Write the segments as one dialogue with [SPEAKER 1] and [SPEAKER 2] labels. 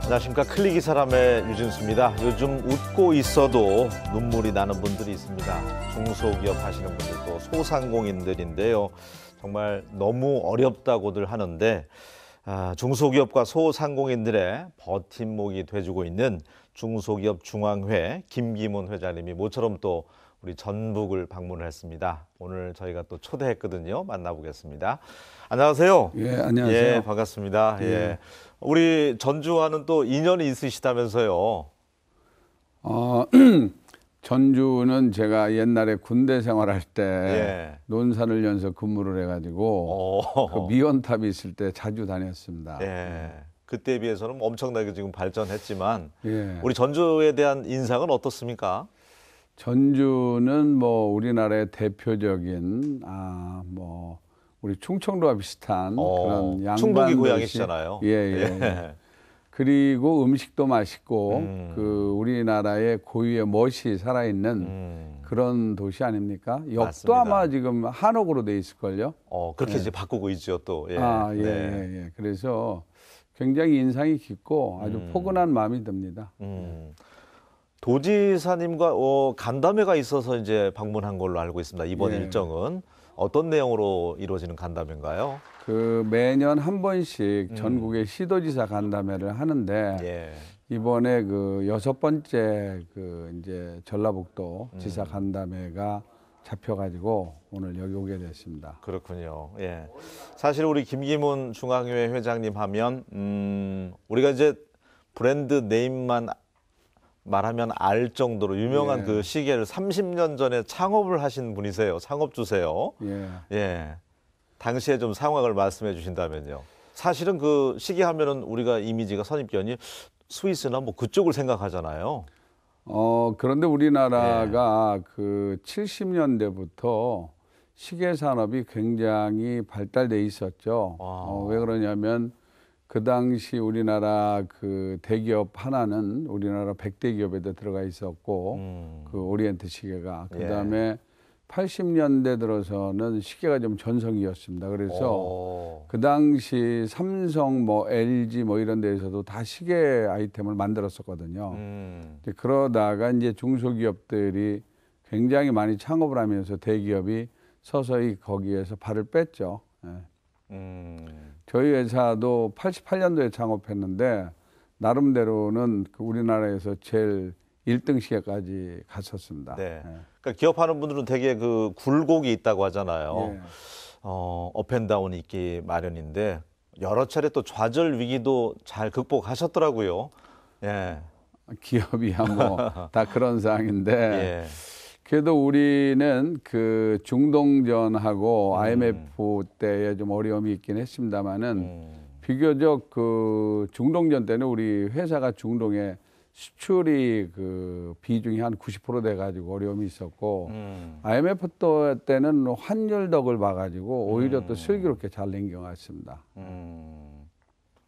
[SPEAKER 1] 안녕하십니까. 클릭이 사람의 유진수입니다. 요즘 웃고 있어도 눈물이 나는 분들이 있습니다. 중소기업 하시는 분들도 소상공인들인데요. 정말 너무 어렵다고들 하는데 중소기업과 소상공인들의 버팀목이 돼주고 있는 중소기업 중앙회 김기문 회장님이 모처럼 또 우리 전북을 방문을 했습니다. 오늘 저희가 또 초대했거든요. 만나보겠습니다. 안녕하세요.
[SPEAKER 2] 예, 안녕하세요.
[SPEAKER 1] 예, 반갑습니다. 예. 우리 전주와는 또 인연이 있으시다면서요.
[SPEAKER 2] 전주는 제가 옛날에 군대 생활할 때
[SPEAKER 1] 예.
[SPEAKER 2] 논산훈련소 근무를 해가지고 그 미원탑이 있을 때 자주 다녔습니다.
[SPEAKER 1] 예. 그때에 비해서는 엄청나게 지금 발전했지만
[SPEAKER 2] 예.
[SPEAKER 1] 우리 전주에 대한 인상은 어떻습니까?
[SPEAKER 2] 전주는 뭐 우리나라의 대표적인 우리 충청도와 비슷한 그런 양반
[SPEAKER 1] 충북이
[SPEAKER 2] 도시.
[SPEAKER 1] 고향이시잖아요.
[SPEAKER 2] 예. 그리고 음식도 맛있고 그 우리나라의 고유의 멋이 살아있는 그런 도시 아닙니까? 역도
[SPEAKER 1] 맞습니다.
[SPEAKER 2] 아마 지금 한옥으로 돼 있을걸요.
[SPEAKER 1] 그렇게 이제 바꾸고 있죠, 또. 예.
[SPEAKER 2] 예. 그래서 굉장히 인상이 깊고 아주 포근한 마음이 듭니다.
[SPEAKER 1] 도지사님과 간담회가 있어서 이제 방문한 걸로 알고 있습니다. 이번 일정은 어떤 내용으로 이루어지는 간담회인가요?
[SPEAKER 2] 그 매년 한 번씩 전국의 시도지사 간담회를 하는데 이번에 그 6번째 그 이제 전라북도 지사 간담회가 잡혀가지고 오늘 여기 오게 됐습니다.
[SPEAKER 1] 그렇군요. 예. 사실 우리 김기문 중앙회 회장님 하면 우리가 이제 브랜드 네임만 말하면 알 정도로 유명한 그 시계를 30년 전에 창업을 하신 분이세요. 창업주세요. 예. 당시에 좀 상황을 말씀해 주신다면요. 사실은 그 시계 하면은 우리가 이미지가 선입견이 스위스나 뭐 그쪽을 생각하잖아요.
[SPEAKER 2] 그런데 우리나라가 그 70년대부터 시계 산업이 굉장히 발달돼 있었죠. 왜 그러냐면 그 당시 우리나라 그 대기업 하나는 우리나라 100대 기업에도 들어가 있었고 그 오리엔트 시계가 그다음에 80년대 들어서는 시계가 좀 전성기였습니다. 그래서 그 당시 삼성 뭐 LG 뭐 이런 데에서도 다 시계 아이템을 만들었었거든요. 그러다가 이제 중소기업들이 굉장히 많이 창업을 하면서 대기업이 서서히 거기에서 발을 뺐죠. 저희 회사도 88년도에 창업했는데 나름대로는 그 우리나라에서 제일 1등 시계까지 갔었습니다.
[SPEAKER 1] 네. 그러니까 기업하는 분들은 되게 그 굴곡이 있다고 하잖아요. 업앤다운이 있기 마련인데 여러 차례 또 좌절 위기도 잘 극복하셨더라고요. 예.
[SPEAKER 2] 기업이야 뭐 다 그런 상황인데 그래도 우리는 그 중동전하고 IMF 때에 좀 어려움이 있긴 했습니다만은 비교적 그 중동전 때는 우리 회사가 중동에 수출이 그 비중이 한 90% 돼가지고 어려움이 있었고 IMF 때는 환율 덕을 봐가지고 오히려 또 슬기롭게 잘 넘겨갔습니다.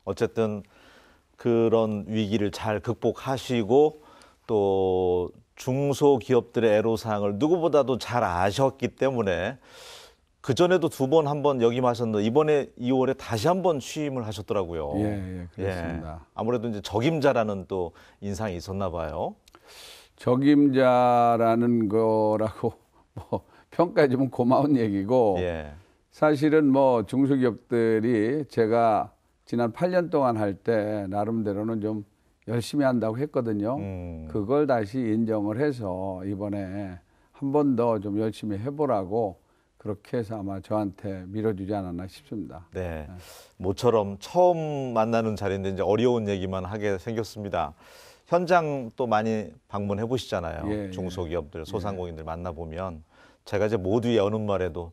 [SPEAKER 1] 어쨌든 그런 위기를 잘 극복하시고 또 중소기업들의 애로사항을 누구보다도 잘 아셨기 때문에 그전에도 두 번 한 번 역임하셨는데 이번에 2월에 다시 한 번 취임을 하셨더라고요.
[SPEAKER 2] 그렇습니다.
[SPEAKER 1] 아무래도 이제 적임자라는 또 인상이 있었나 봐요.
[SPEAKER 2] 적임자라는 거라고 뭐 평가해 주면 고마운 얘기고 사실은 뭐 중소기업들이 제가 지난 8년 동안 할 때 나름대로는 좀 열심히 한다고 했거든요. 그걸 다시 인정을 해서 이번에 한 번 더 좀 열심히 해보라고 그렇게 해서 아마 저한테 밀어주지 않았나 싶습니다.
[SPEAKER 1] 네. 모처럼 처음 만나는 자리인데 이제 어려운 얘기만 하게 생겼습니다. 현장 또 많이 방문해 보시잖아요. 중소기업들, 소상공인들 만나보면 제가 이제 모두의 어느 말에도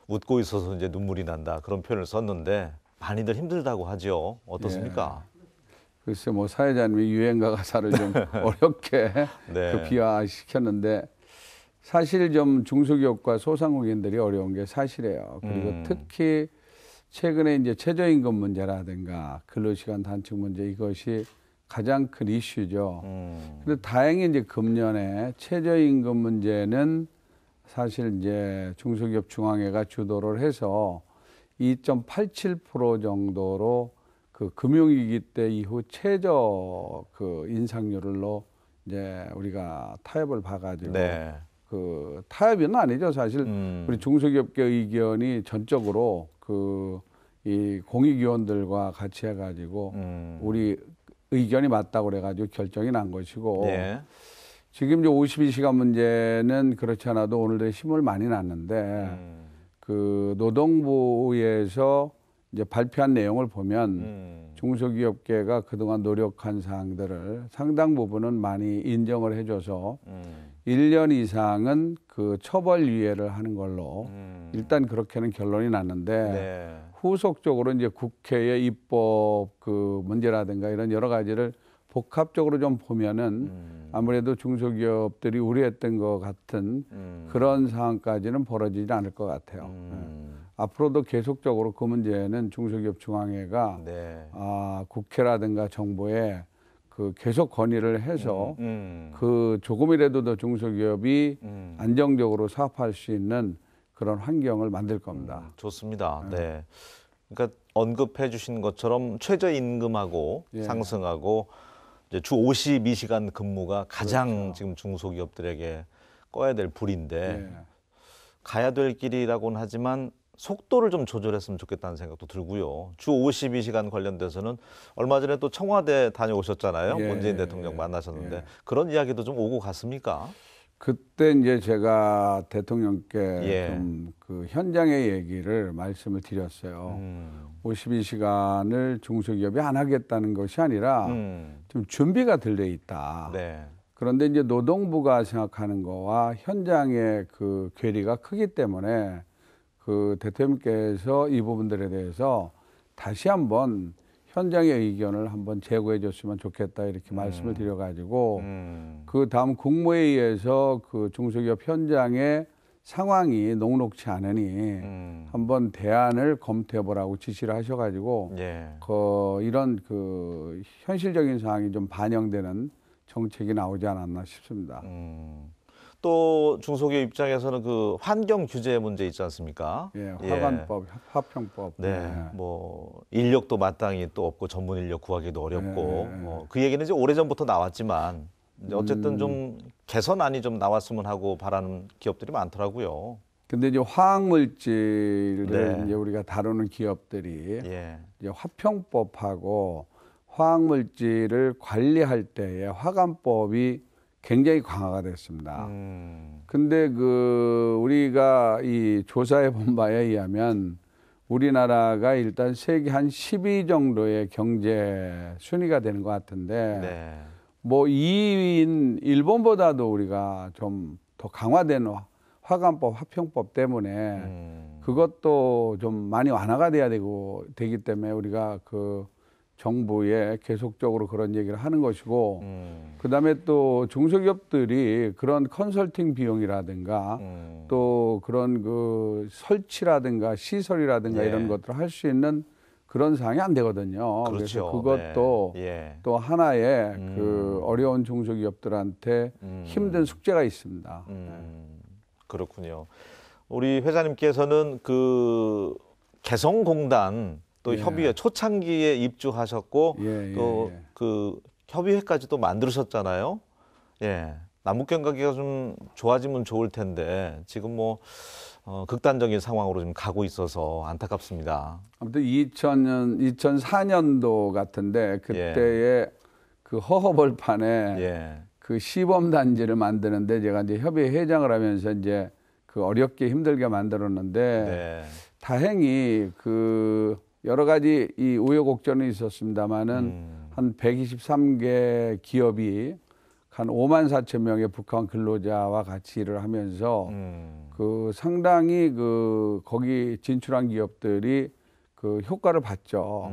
[SPEAKER 1] 웃고 있어서 이제 눈물이 난다 그런 표현을 썼는데 많이들 힘들다고 하죠. 어떻습니까?
[SPEAKER 2] 글쎄 뭐 사회자님이 유행가 가사를 좀 어렵게 그 비화시켰는데 사실 좀 중소기업과 소상공인들이 어려운 게 사실이에요. 그리고 특히 최근에 이제 최저임금 문제라든가 근로시간 단축 문제 이것이 가장 큰 이슈죠. 그런데 다행히 이제 금년에 최저임금 문제는 사실 이제 중소기업 중앙회가 주도를 해서 2.87% 정도로 그 금융위기 때 이후 최저 그 인상률로 이제 우리가 타협을 봐가지고
[SPEAKER 1] 네.
[SPEAKER 2] 그 타협은 아니죠. 사실 우리 중소기업계 의견이 전적으로 그 이 공익위원들과 같이 해가지고 우리 의견이 맞다고 그래가지고 결정이 난 것이고
[SPEAKER 1] 예.
[SPEAKER 2] 지금 이제 52시간 문제는 그렇지 않아도 오늘도 힘을 많이 났는데 그 노동부에서 이제 발표한 내용을 보면 중소기업계가 그동안 노력한 사항들을 상당 부분은 많이 인정을 해줘서 1년 이상은 그 처벌 유예를 하는 걸로 일단 그렇게는 결론이 났는데
[SPEAKER 1] 네.
[SPEAKER 2] 후속적으로 이제 국회의 입법 그 문제라든가 이런 여러 가지를 복합적으로 좀 보면은 아무래도 중소기업들이 우려했던 것 같은 그런 상황까지는 벌어지지 않을 것 같아요. 앞으로도 계속적으로 그 문제는 중소기업중앙회가
[SPEAKER 1] 네.
[SPEAKER 2] 국회라든가 정부에 그 계속 건의를 해서 그 조금이라도 더 중소기업이 안정적으로 사업할 수 있는 그런 환경을 만들 겁니다.
[SPEAKER 1] 좋습니다. 네. 그러니까 언급해 주신 것처럼 최저임금하고
[SPEAKER 2] 예.
[SPEAKER 1] 상승하고 이제 주 52시간 근무가 가장
[SPEAKER 2] 그렇죠.
[SPEAKER 1] 지금 중소기업들에게 꺼야 될 불인데
[SPEAKER 2] 예.
[SPEAKER 1] 가야 될 길이라고는 하지만 속도를 좀 조절했으면 좋겠다는 생각도 들고요. 주 52시간 관련돼서는 얼마 전에 또 청와대 다녀오셨잖아요.
[SPEAKER 2] 예,
[SPEAKER 1] 문재인
[SPEAKER 2] 예,
[SPEAKER 1] 대통령
[SPEAKER 2] 예.
[SPEAKER 1] 만나셨는데
[SPEAKER 2] 예.
[SPEAKER 1] 그런 이야기도 좀 오고 갔습니까?
[SPEAKER 2] 그때 이제 제가 대통령께
[SPEAKER 1] 예.
[SPEAKER 2] 좀 그 현장의 얘기를 말씀을 드렸어요. 52시간을 중소기업이 안 하겠다는 것이 아니라 좀 준비가 덜 돼 있다.
[SPEAKER 1] 네.
[SPEAKER 2] 그런데 이제 노동부가 생각하는 거와 현장의 그 괴리가 크기 때문에 그 대통령께서 이 부분들에 대해서 다시 한번 현장의 의견을 한번 제고해 줬으면 좋겠다 이렇게 말씀을 드려가지고 그 다음 국무회의에서 그 중소기업 현장의 상황이 녹록치 않으니 한번 대안을 검토해 보라고 지시를 하셔가지고
[SPEAKER 1] 예.
[SPEAKER 2] 이런 그 현실적인 상황이 좀 반영되는 정책이 나오지 않았나 싶습니다.
[SPEAKER 1] 또 중소기업 입장에서는 그 환경 규제 문제 있지 않습니까?
[SPEAKER 2] 예, 화관법, 화평법.
[SPEAKER 1] 네, 뭐 인력도 마땅히 또 없고 전문 인력 구하기도 어렵고 그 얘기는 이제 오래전부터 나왔지만 이제 어쨌든 좀 개선안이 좀 나왔으면 하고 바라는 기업들이 많더라고요.
[SPEAKER 2] 근데 이제 화학물질을
[SPEAKER 1] 네.
[SPEAKER 2] 이제 우리가 다루는 기업들이
[SPEAKER 1] 예.
[SPEAKER 2] 이제 화평법하고 화학물질을 관리할 때에 화관법이 굉장히 강화가 됐습니다. 근데 그 우리가 이 조사해 본 바에 의하면 우리나라가 일단 세계 한 10위 정도의 경제 순위가 되는 것 같은데
[SPEAKER 1] 네.
[SPEAKER 2] 뭐 2위인 일본보다도 우리가 좀 더 강화된 화관법, 화평법 때문에 그것도 좀 많이 완화가 돼야 되기 때문에 우리가 그 정부에 계속적으로 그런 얘기를 하는 것이고 그다음에 또 중소기업들이 그런 컨설팅 비용이라든가 또 그런 그 설치라든가 시설이라든가
[SPEAKER 1] 예.
[SPEAKER 2] 이런 것들을 할 수 있는 그런 상황이 안 되거든요.
[SPEAKER 1] 그렇죠.
[SPEAKER 2] 그래서 그것도
[SPEAKER 1] 네. 예.
[SPEAKER 2] 또 하나의 그 어려운 중소기업들한테 힘든 숙제가 있습니다.
[SPEAKER 1] 그렇군요. 우리 회장님께서는 그 개성공단 또
[SPEAKER 2] 예.
[SPEAKER 1] 협의회 초창기에 입주하셨고
[SPEAKER 2] 예,
[SPEAKER 1] 또
[SPEAKER 2] 예.
[SPEAKER 1] 그 협의회까지 또 만들으셨잖아요. 예. 남북경 관계가 좀 좋아지면 좋을 텐데 지금 뭐 극단적인 상황으로 좀 가고 있어서 안타깝습니다.
[SPEAKER 2] 아무튼 2004년도 같은데 그때에 그 허허벌판에
[SPEAKER 1] 예.
[SPEAKER 2] 그 시범 단지를 만드는데 제가 이제 협의회 회장을 하면서 이제 그 어렵게 힘들게 만들었는데
[SPEAKER 1] 네.
[SPEAKER 2] 다행히 그 여러 가지 이 우여곡절은 있었습니다만은 한 123개 기업이 한 5만 4천 명의 북한 근로자와 같이 일을 하면서 그 상당히 그 거기 진출한 기업들이 그 효과를 봤죠.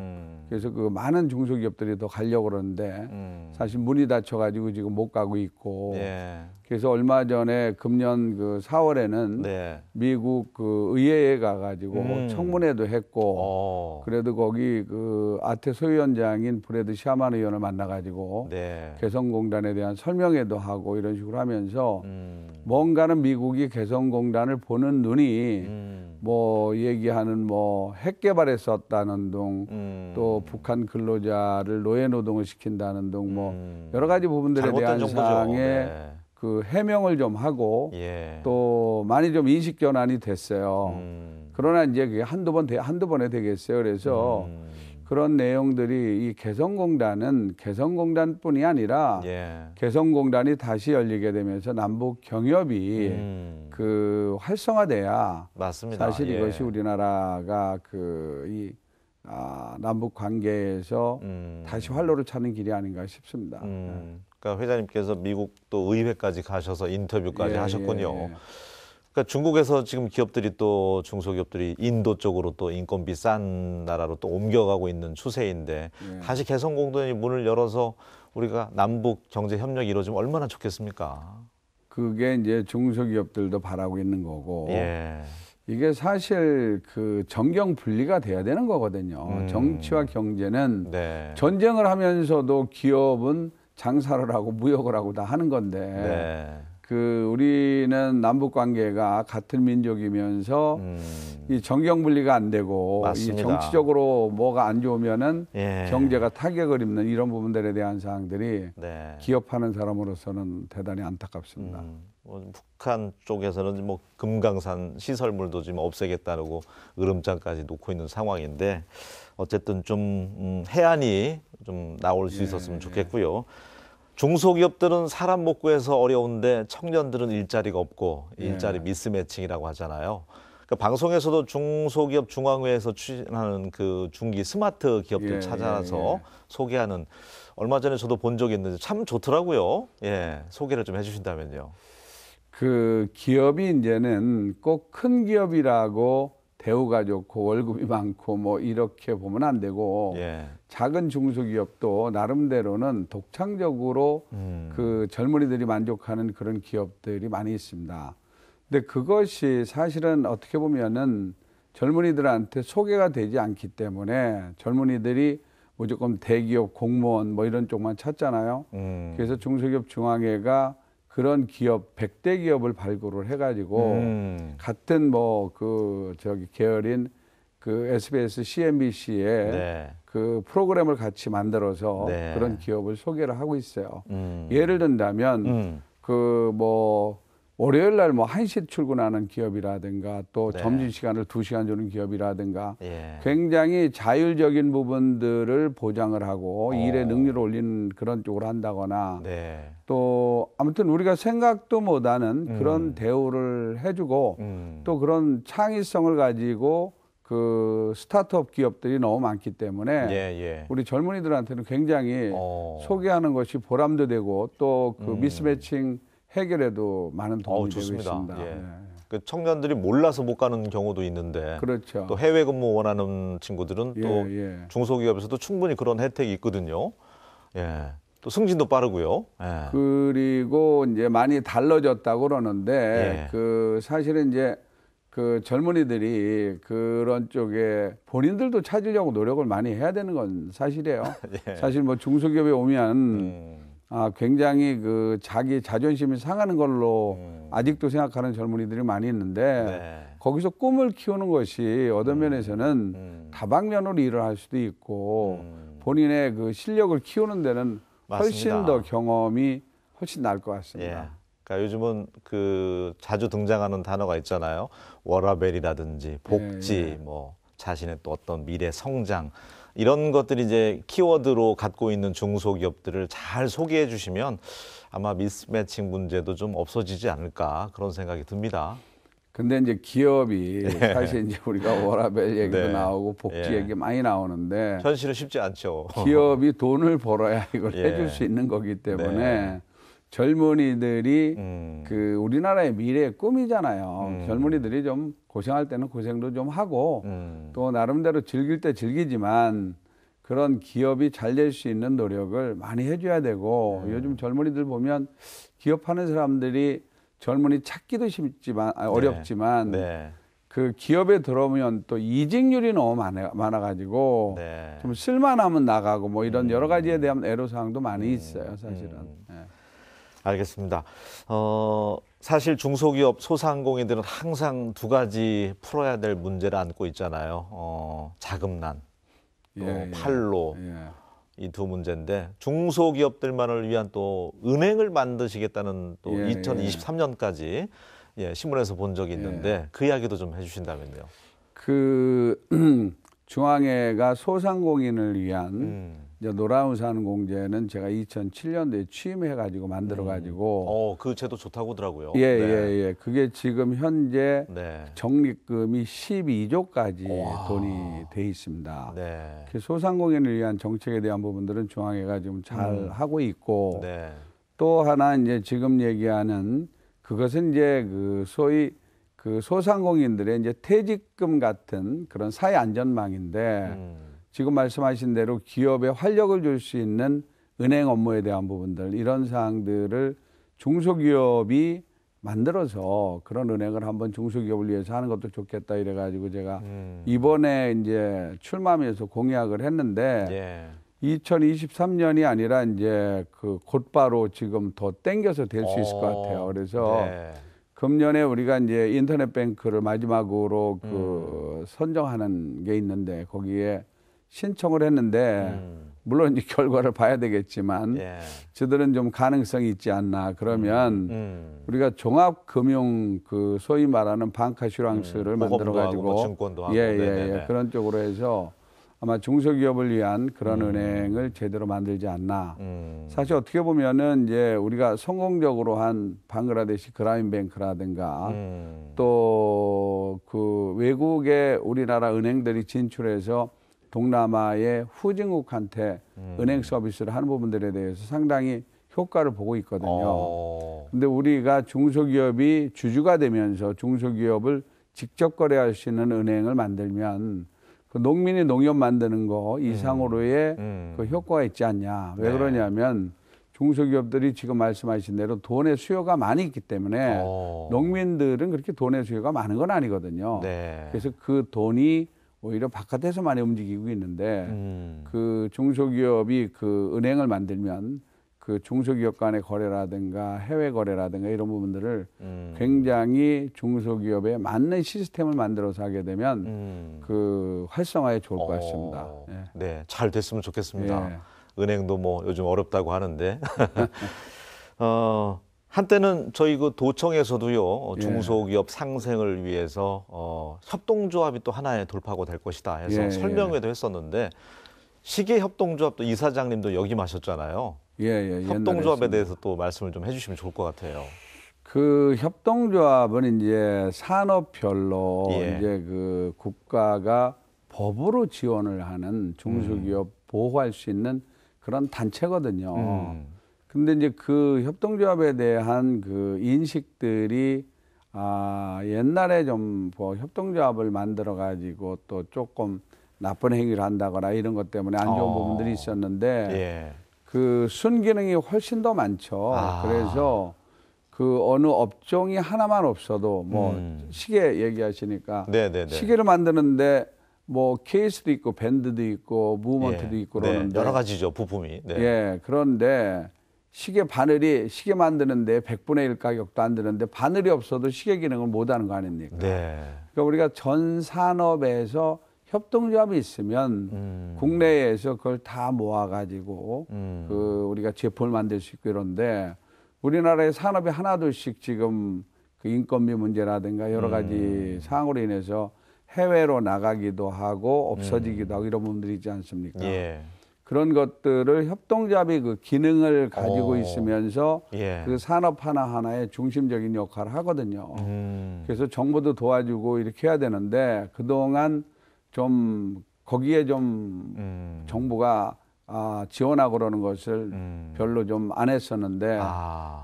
[SPEAKER 2] 그래서 그 많은 중소기업들이 더 가려고 그러는데 사실 문이 닫혀가지고 지금 못 가고 있고
[SPEAKER 1] 예.
[SPEAKER 2] 그래서 얼마 전에 금년 그 4월에는
[SPEAKER 1] 네.
[SPEAKER 2] 미국 그 의회에 가가지고 청문회도 했고 그래도 거기 그 아태 소위원장인 브래드 샤만 의원을 만나가지고
[SPEAKER 1] 네.
[SPEAKER 2] 개성공단에 대한 설명회도 하고 이런 식으로 하면서 뭔가는 미국이 개성공단을 보는 눈이 뭐 얘기하는 뭐 핵 개발했었다는 등 또 북한 근로자를 노예 노동을 시킨다는 등 뭐 여러 가지 부분들에 대한 사항에
[SPEAKER 1] 네.
[SPEAKER 2] 그 해명을 좀 하고
[SPEAKER 1] 예.
[SPEAKER 2] 또 많이 좀 인식 전환이 됐어요. 그러나 이제 그게 한두 번에 되겠어요. 그래서 그런 내용들이 이 개성공단은 개성공단뿐이 아니라
[SPEAKER 1] 예.
[SPEAKER 2] 개성공단이 다시 열리게 되면서 남북 경협이 그 활성화돼야
[SPEAKER 1] 맞습니다.
[SPEAKER 2] 사실
[SPEAKER 1] 예.
[SPEAKER 2] 이것이 우리나라가 그 남북 관계에서 다시 활로를 찾는 길이 아닌가 싶습니다.
[SPEAKER 1] 그러니까 회장님께서 미국 또 의회까지 가셔서 인터뷰까지
[SPEAKER 2] 예,
[SPEAKER 1] 하셨군요.
[SPEAKER 2] 예, 예.
[SPEAKER 1] 그러니까 중국에서 지금 기업들이 또 중소기업들이 인도 쪽으로 또 인건비 싼 나라로 또 옮겨가고 있는 추세인데 다시 개성공단이 문을 열어서 우리가 남북 경제 협력이 이루어지면 얼마나 좋겠습니까?
[SPEAKER 2] 그게 이제 중소기업들도 바라고 있는 거고
[SPEAKER 1] 예.
[SPEAKER 2] 이게 사실 그 정경 분리가 돼야 되는 거거든요. 정치와 경제는
[SPEAKER 1] 네.
[SPEAKER 2] 전쟁을 하면서도 기업은 장사를 하고 무역을 하고 다 하는 건데
[SPEAKER 1] 네.
[SPEAKER 2] 그 우리는 남북 관계가 같은 민족이면서 이 정경 분리가 안 되고
[SPEAKER 1] 맞습니다.
[SPEAKER 2] 이 정치적으로 뭐가 안 좋으면은
[SPEAKER 1] 예.
[SPEAKER 2] 경제가 타격을 입는 이런 부분들에 대한 사항들이
[SPEAKER 1] 네.
[SPEAKER 2] 기업하는 사람으로서는 대단히 안타깝습니다.
[SPEAKER 1] 북한 쪽에서는 뭐 금강산 시설물도 지금 없애겠다고 으름장까지 놓고 있는 상황인데 어쨌든 좀 해안이 좀 나올 수 있었으면 좋겠고요. 중소기업들은 사람 못 구해서 어려운데 청년들은 일자리가 없고 일자리 미스매칭이라고 하잖아요. 그러니까 방송에서도 중소기업 중앙회에서 추진하는 그 중기 스마트 기업들 찾아서 소개하는 얼마 전에 저도 본 적이 있는데 참 좋더라고요. 예, 소개를 좀 해주신다면요.
[SPEAKER 2] 그 기업이 이제는 꼭 큰 기업이라고 대우가 좋고 월급이 많고 뭐 이렇게 보면 안 되고 작은 중소기업도 나름대로는 독창적으로 그 젊은이들이 만족하는 그런 기업들이 많이 있습니다. 근데 그것이 사실은 어떻게 보면은 젊은이들한테 소개가 되지 않기 때문에 젊은이들이 무조건 대기업 공무원 뭐 이런 쪽만 찾잖아요. 그래서 중소기업 중앙회가 그런 기업 100대 기업을 발굴을 해가지고 같은 뭐 그 저기 계열인 그 SBS, CNBC에 그 프로그램을 같이 만들어서 그런 기업을 소개를 하고 있어요. 예를 든다면 그 뭐 월요일 날 뭐 1시 출근하는 기업이라든가 또 점심시간을 2시간 주는 기업이라든가 굉장히 자율적인 부분들을 보장을 하고 일의 능률을 올리는 그런 쪽으로 한다거나 또 아무튼 우리가 생각도 못하는 그런 대우를 해주고 또 그런 창의성을 가지고 그 스타트업 기업들이 너무 많기 때문에 우리 젊은이들한테는 굉장히 소개하는 것이 보람도 되고 또 그 미스매칭 해결에도 많은 도움이 되고 있습니다.
[SPEAKER 1] 그 청년들이 몰라서 못 가는 경우도 있는데
[SPEAKER 2] 그렇죠.
[SPEAKER 1] 또 해외 근무 원하는 친구들은 또 중소기업에서도 충분히 그런 혜택이 있거든요. 또 승진도 빠르고요.
[SPEAKER 2] 그리고 이제 많이 달라졌다고 그러는데 그 사실은 이제 그 젊은이들이 그런 쪽에 본인들도 찾으려고 노력을 많이 해야 되는 건 사실이에요. 사실 뭐 중소기업에 오면 굉장히 그 자기 자존심이 상하는 걸로 아직도 생각하는 젊은이들이 많이 있는데 거기서 꿈을 키우는 것이 어떤 면에서는 다방면으로 일을 할 수도 있고 본인의 그 실력을 키우는 데는 훨씬
[SPEAKER 1] 맞습니다.
[SPEAKER 2] 더 경험이 훨씬 나을 것 같습니다.
[SPEAKER 1] 그러니까 요즘은 그 자주 등장하는 단어가 있잖아요. 워라밸이라든지 복지, 뭐 자신의 또 어떤 미래 성장 이런 것들이 이제 키워드로 갖고 있는 중소기업들을 잘 소개해 주시면 아마 미스매칭 문제도 좀 없어지지 않을까 그런 생각이 듭니다.
[SPEAKER 2] 근데 이제 기업이 사실 이제 우리가 워라밸 얘기도 나오고 복지 얘기 많이 나오는데
[SPEAKER 1] 현실은 쉽지 않죠.
[SPEAKER 2] 기업이 돈을 벌어야 이걸 해줄 수 있는 거기 때문에 젊은이들이 그 우리나라의 미래의 꿈이잖아요. 젊은이들이 좀 고생할 때는 고생도 좀 하고 또 나름대로 즐길 때 즐기지만 그런 기업이 잘 될 수 있는 노력을 많이 해줘야 되고 요즘 젊은이들 보면 기업하는 사람들이 젊은이 찾기도 쉽지만 어렵지만
[SPEAKER 1] 네.
[SPEAKER 2] 그 기업에 들어오면 또 이직률이 너무 많아가지고
[SPEAKER 1] 네.
[SPEAKER 2] 좀 쓸만하면 나가고 뭐 이런 여러 가지에 대한 애로사항도 많이 있어요, 사실은. 네.
[SPEAKER 1] 알겠습니다. 사실 중소기업 소상공인들은 항상 두 가지 풀어야 될 문제를 안고 있잖아요. 자금난, 또 판로. 이 두 문제인데 중소기업들만을 위한 또 은행을 만드시겠다는 또 2023년까지 신문에서 본 적이 있는데 그 이야기도 좀 해주신다면요.
[SPEAKER 2] 그 중앙회가 소상공인을 위한 이제 노란우산 공제는 제가 2007년도에 취임해가지고 만들어가지고
[SPEAKER 1] 그 제도 좋다고 하더라고요.
[SPEAKER 2] 예. 그게 지금 현재 적립금이 12조까지 돈이 돼 있습니다. 그 소상공인을 위한 정책에 대한 부분들은 중앙회가 좀 잘 하고 있고 또 하나 이제 지금 얘기하는 그것은 이제 그 소위 그 소상공인들의 이제 퇴직금 같은 그런 사회 안전망인데 지금 말씀하신 대로 기업에 활력을 줄 수 있는 은행 업무에 대한 부분들 이런 사항들을 중소기업이 만들어서 그런 은행을 한번 중소기업을 위해서 하는 것도 좋겠다 이래가지고 제가 이번에 이제 출마하면서 공약을 했는데 2023년이 아니라 이제 그 곧바로 지금 더 땡겨서 될 수 있을 것 같아요. 그래서 금년에 우리가 이제 인터넷 뱅크를 마지막으로 그 선정하는 게 있는데 거기에 신청을 했는데 물론 이제 결과를 봐야 되겠지만 저들은 좀 가능성이 있지 않나 그러면 우리가 종합금융 그 소위 말하는 방카슈랑스를 만들어 가지고
[SPEAKER 1] 뭐 증권도 하고
[SPEAKER 2] 그런 쪽으로 해서 아마 중소기업을 위한 그런 은행을 제대로 만들지 않나. 사실 어떻게 보면은 이제 우리가 성공적으로 한 방글라데시 그라민뱅크라든가 또 그 외국의 우리나라 은행들이 진출해서 동남아의 후진국한테 은행 서비스를 하는 부분들에 대해서 상당히 효과를 보고 있거든요. 근데 우리가 중소기업이 주주가 되면서 중소기업을 직접 거래할 수 있는 은행을 만들면 그 농민이 농협 만드는 거 이상으로의 그 효과가 있지 않냐. 왜 그러냐면 중소기업들이 지금 말씀하신 대로 돈의 수요가 많이 있기 때문에 농민들은 그렇게 돈의 수요가 많은 건 아니거든요. 그래서 그 돈이 오히려 바깥에서 많이 움직이고 있는데 그 중소기업이 그 은행을 만들면 그 중소기업 간의 거래라든가 해외 거래라든가 이런 부분들을 굉장히 중소기업에 맞는 시스템을 만들어서 하게 되면 그 활성화에 좋을 것 같습니다.
[SPEAKER 1] 네, 잘 됐으면 좋겠습니다. 은행도 뭐 요즘 어렵다고 하는데 한때는 저희 그 도청에서도요 중소기업 상생을 위해서 협동조합이 또 하나의 돌파구 될 것이다 해서 설명회도 했었는데 시계협동조합도 이사장님도 역임하셨잖아요. 협동조합에 대해서 또 말씀을 좀 해주시면 좋을 것 같아요.
[SPEAKER 2] 그 협동조합은 이제 산업별로 이제 그 국가가 법으로 지원을 하는 중소기업 보호할 수 있는 그런 단체거든요. 근데 이제 그 협동조합에 대한 그 인식들이 옛날에 좀 뭐 협동조합을 만들어 가지고 또 조금 나쁜 행위를 한다거나 이런 것 때문에 안 좋은 부분들이 있었는데 그 순기능이 훨씬 더 많죠. 그래서 그 어느 업종이 하나만 없어도 뭐 시계 얘기하시니까 시계를 만드는데 뭐 케이스도 있고 밴드도 있고 무브먼트도 있고 그러는데
[SPEAKER 1] 여러 가지죠 부품이.
[SPEAKER 2] 그런데 시계 바늘이 시계 만드는데 100분의 1 가격도 안 드는데 바늘이 없어도 시계 기능을 못 하는 거 아닙니까? 그러니까 우리가 전 산업에서 협동조합이 있으면 국내에서 그걸 다 모아가지고 그 우리가 제품을 만들 수 있고 이런데 우리나라의 산업이 하나둘씩 지금 그 인건비 문제라든가 여러 가지 사항으로 인해서 해외로 나가기도 하고 없어지기도 하고 이런 부분들이 있지 않습니까? 그런 것들을 협동조합이 그 기능을 가지고 있으면서 그 산업 하나하나의 중심적인 역할을 하거든요. 그래서 정부도 도와주고 이렇게 해야 되는데 그동안 좀 거기에 좀 정부가 지원하고 그러는 것을 별로 좀 안 했었는데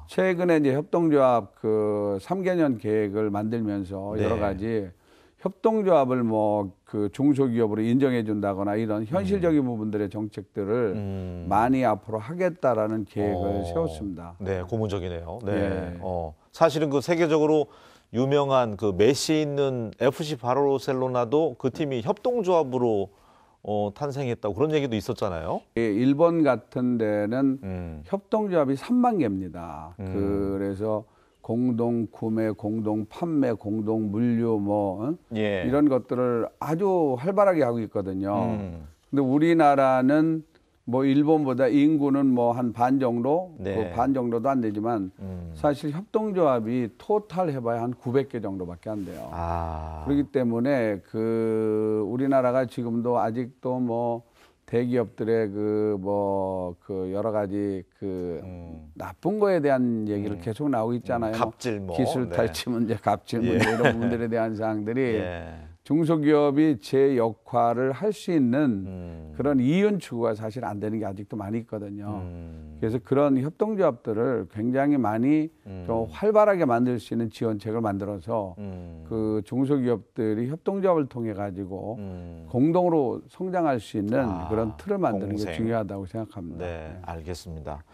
[SPEAKER 2] 최근에 이제 협동조합 그 3개년 계획을 만들면서 여러 가지 협동조합을 뭐 그 중소기업으로 인정해 준다거나 이런 현실적인 부분들의 정책들을 많이 앞으로 하겠다라는 계획을 세웠습니다.
[SPEAKER 1] 네, 고무적이네요. 네.
[SPEAKER 2] 예.
[SPEAKER 1] 사실은 그 세계적으로 유명한 그 메시 있는 FC 바르셀로나도 그 팀이 협동조합으로 탄생했다고 그런 얘기도 있었잖아요.
[SPEAKER 2] 일본 같은 데는 협동조합이 3만 개입니다. 그래서 공동 구매, 공동 판매, 공동 물류
[SPEAKER 1] 예.
[SPEAKER 2] 이런 것들을 아주 활발하게 하고 있거든요. 근데 우리나라는 뭐 일본보다 인구는 뭐 한 반 정도,
[SPEAKER 1] 네.
[SPEAKER 2] 그 반 정도도 안 되지만 사실 협동조합이 토탈 해봐야 한 900개 정도밖에 안 돼요. 그렇기 때문에 그 우리나라가 지금도 아직도 뭐 대기업들의 그 여러 가지 그 나쁜 거에 대한 얘기를 계속 나오고 있잖아요.
[SPEAKER 1] 갑질
[SPEAKER 2] 기술 탈취 문제, 갑질 문제 이런 부분들에 대한 사항들이
[SPEAKER 1] 예.
[SPEAKER 2] 중소기업이 제 역할을 할 수 있는 그런 이윤 추구가 사실 안 되는 게 아직도 많이 있거든요. 그래서 그런 협동조합들을 굉장히 많이 좀 활발하게 만들 수 있는 지원책을 만들어서 그 중소기업들이 협동조합을 통해 가지고 공동으로 성장할 수 있는 그런 틀을 만드는 게 중요하다고 생각합니다.
[SPEAKER 1] 네, 알겠습니다.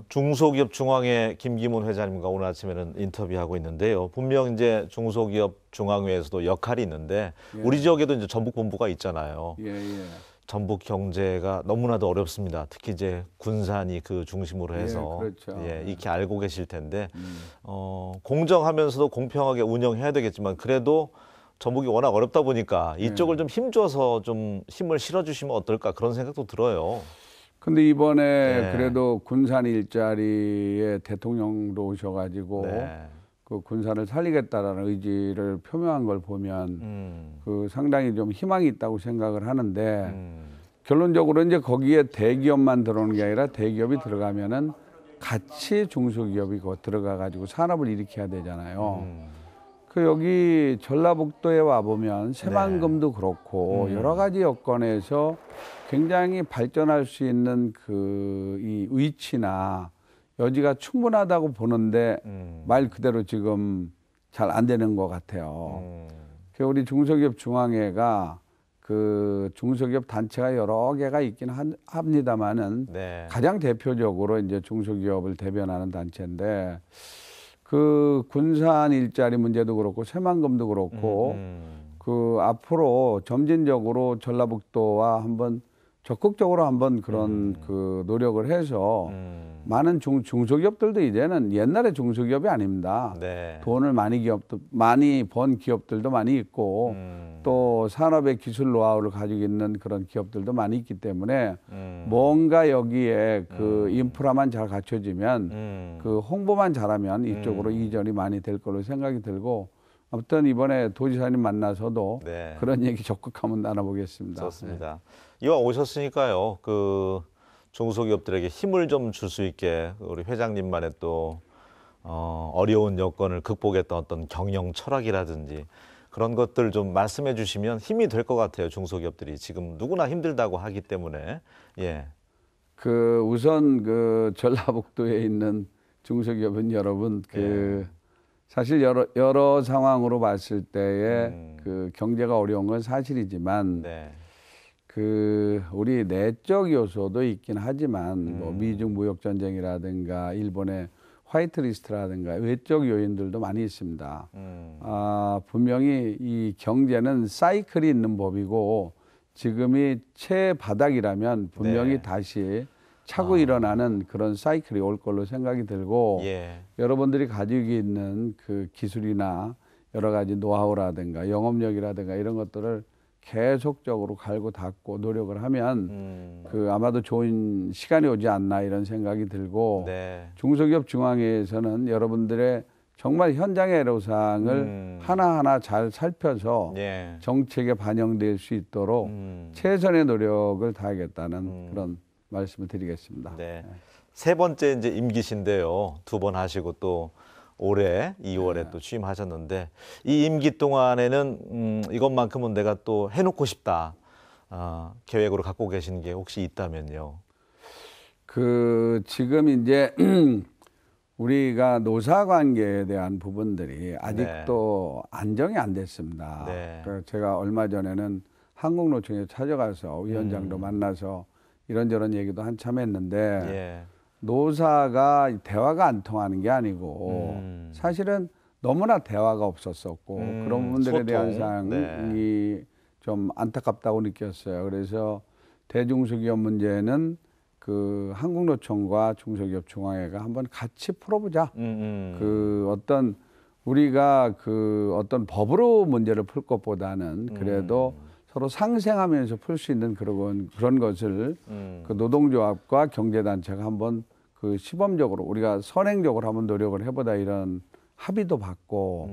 [SPEAKER 1] 중소기업 중앙회 김기문 회장님과 오늘 아침에는 인터뷰하고 있는데요. 분명 이제 중소기업 중앙회에서도 역할이 있는데 우리 지역에도 이제 전북본부가 있잖아요. 전북 경제가 너무나도 어렵습니다. 특히 이제 군산이 그 중심으로 해서
[SPEAKER 2] 그렇죠.
[SPEAKER 1] 익히 알고 계실 텐데 공정하면서도 공평하게 운영해야 되겠지만 그래도 전북이 워낙 어렵다 보니까 이쪽을 좀 힘줘서 좀 힘을 실어주시면 어떨까 그런 생각도 들어요.
[SPEAKER 2] 근데 이번에 그래도 군산 일자리에 대통령도 오셔가지고 그 군산을 살리겠다라는 의지를 표명한 걸 보면 그 상당히 좀 희망이 있다고 생각을 하는데 결론적으로 이제 거기에 대기업만 들어오는 게 아니라 대기업이 들어가면은 같이 중소기업이 들어가가지고 산업을 일으켜야 되잖아요. 그 여기 전라북도에 와 보면 새만금도 그렇고 여러 가지 여건에서 굉장히 발전할 수 있는 그 이 위치나 여지가 충분하다고 보는데 말 그대로 지금 잘 안 되는 것 같아요. 우리 중소기업 중앙회가 그 중소기업 단체가 여러 개가 있긴 합니다만은 가장 대표적으로 이제 중소기업을 대변하는 단체인데 그 군산 일자리 문제도 그렇고 새만금도 그렇고 그 앞으로 점진적으로 전라북도와 한번 적극적으로 한번 그런 그 노력을 해서 많은 중소기업들도 이제는 옛날의 중소기업이 아닙니다. 돈을 많이 번 기업들도 많이 있고 또 산업의 기술 노하우를 가지고 있는 그런 기업들도 많이 있기 때문에 뭔가 여기에 그 인프라만 잘 갖춰지면 그 홍보만 잘하면 이쪽으로 이전이 많이 될 걸로 생각이 들고 아무튼 이번에 도지사님 만나서도 그런 얘기 적극 한번 나눠보겠습니다.
[SPEAKER 1] 좋습니다. 이왕 오셨으니까요. 그 중소기업들에게 힘을 좀 줄 수 있게 우리 회장님만의 또 어려운 여건을 극복했던 어떤 경영 철학이라든지 그런 것들 좀 말씀해 주시면 힘이 될 것 같아요. 중소기업들이 지금 누구나 힘들다고 하기 때문에
[SPEAKER 2] 그 우선 그 전라북도에 있는 중소기업은 여러분 사실 여러 상황으로 봤을 때에 그 경제가 어려운 건 사실이지만 그 우리 내적 요소도 있긴 하지만 뭐 미중 무역 전쟁이라든가 일본의 화이트리스트라든가 외적 요인들도 많이 있습니다. 분명히 이 경제는 사이클이 있는 법이고 지금이 최바닥이라면 분명히 다시 차고 일어나는 그런 사이클이 올 걸로 생각이 들고 여러분들이 가지고 있는 그 기술이나 여러 가지 노하우라든가 영업력이라든가 이런 것들을 계속적으로 갈고 닦고 노력을 하면 그 아마도 좋은 시간이 오지 않나 이런 생각이 들고 중소기업 중앙회에서는 여러분들의 정말 현장의 애로사항을 하나하나 잘 살펴서 정책에 반영될 수 있도록 최선의 노력을 다하겠다는 그런 말씀을 드리겠습니다.
[SPEAKER 1] 세 번째 이제 임기신데요. 2번 하시고 또 올해 2월에 또 취임하셨는데 이 임기 동안에는 이것만큼은 내가 또 해놓고 싶다 계획으로 갖고 계신 게 혹시 있다면요?
[SPEAKER 2] 그 지금 이제 우리가 노사 관계에 대한 부분들이 아직도 안정이 안 됐습니다.
[SPEAKER 1] 네.
[SPEAKER 2] 제가 얼마 전에는 한국노총에 찾아가서 위원장도 만나서 이런저런 얘기도 한참 했는데
[SPEAKER 1] 예.
[SPEAKER 2] 노사가 대화가 안 통하는 게 아니고 사실은 너무나 대화가 없었었고 그런 부분들에 대한 사항이 좀 안타깝다고 느꼈어요. 그래서 대중소기업 문제는 그 한국노총과 중소기업 중앙회가 한번 같이 풀어보자. 그 어떤 우리가 그 어떤 법으로 문제를 풀 것보다는 그래도 서로 상생하면서 풀 수 있는 그런 것을 그 노동조합과 경제단체가 한번 그 시범적으로 우리가 선행적으로 한번 노력을 해보다 이런 합의도 받고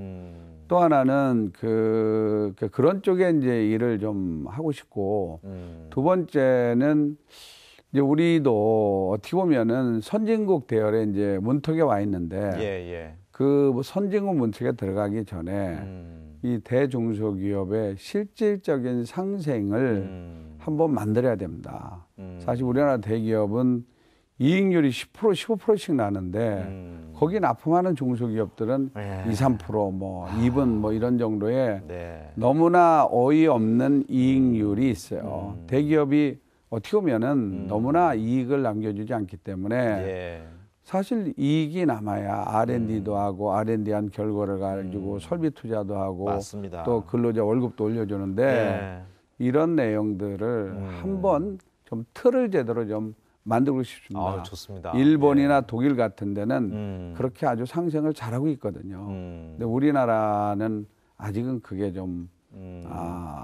[SPEAKER 2] 또 하나는 그런 쪽에 이제 일을 좀 하고 싶고 두 번째는 이제 우리도 어떻게 보면은 선진국 대열에 이제 문턱에 와 있는데 그 선진국 문턱에 들어가기 전에 이 대중소기업의 실질적인 상생을 한번 만들어야 됩니다. 사실 우리나라 대기업은 이익률이 10%, 15%씩 나는데 거기 납품하는 중소기업들은 2, 3%, 뭐 2분 뭐 이런 정도의 너무나 어이없는 이익률이 있어요. 대기업이 어떻게 보면은 너무나 이익을 남겨주지 않기 때문에 사실 이익이 남아야 R&D도 하고 R&D한 결과를 가지고 설비 투자도 하고
[SPEAKER 1] 맞습니다.
[SPEAKER 2] 또 근로자 월급도 올려주는데 이런 내용들을 한번 좀 틀을 제대로 좀 만들고 싶습니다.
[SPEAKER 1] 좋습니다.
[SPEAKER 2] 일본이나 독일 같은 데는 그렇게 아주 상생을 잘하고 있거든요. 근데 우리나라는 아직은 그게 좀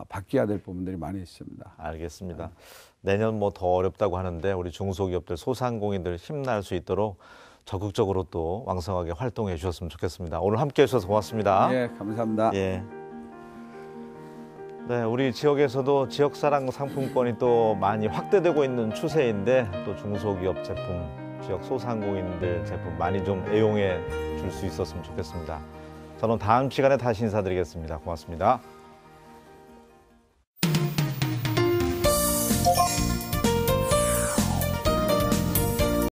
[SPEAKER 2] 바뀌어야 될 부분들이 많이 있습니다.
[SPEAKER 1] 알겠습니다. 내년 뭐 더 어렵다고 하는데 우리 중소기업들, 소상공인들 힘날 수 있도록 적극적으로 또 왕성하게 활동해 주셨으면 좋겠습니다. 오늘 함께해 주셔서 고맙습니다.
[SPEAKER 2] 예, 감사합니다.
[SPEAKER 1] 예. 네, 우리 지역에서도 지역사랑 상품권이 또 많이 확대되고 있는 추세인데 또 중소기업 제품, 지역 소상공인들 제품 많이 좀 애용해 줄 수 있었으면 좋겠습니다. 저는 다음 시간에 다시 인사드리겠습니다. 고맙습니다.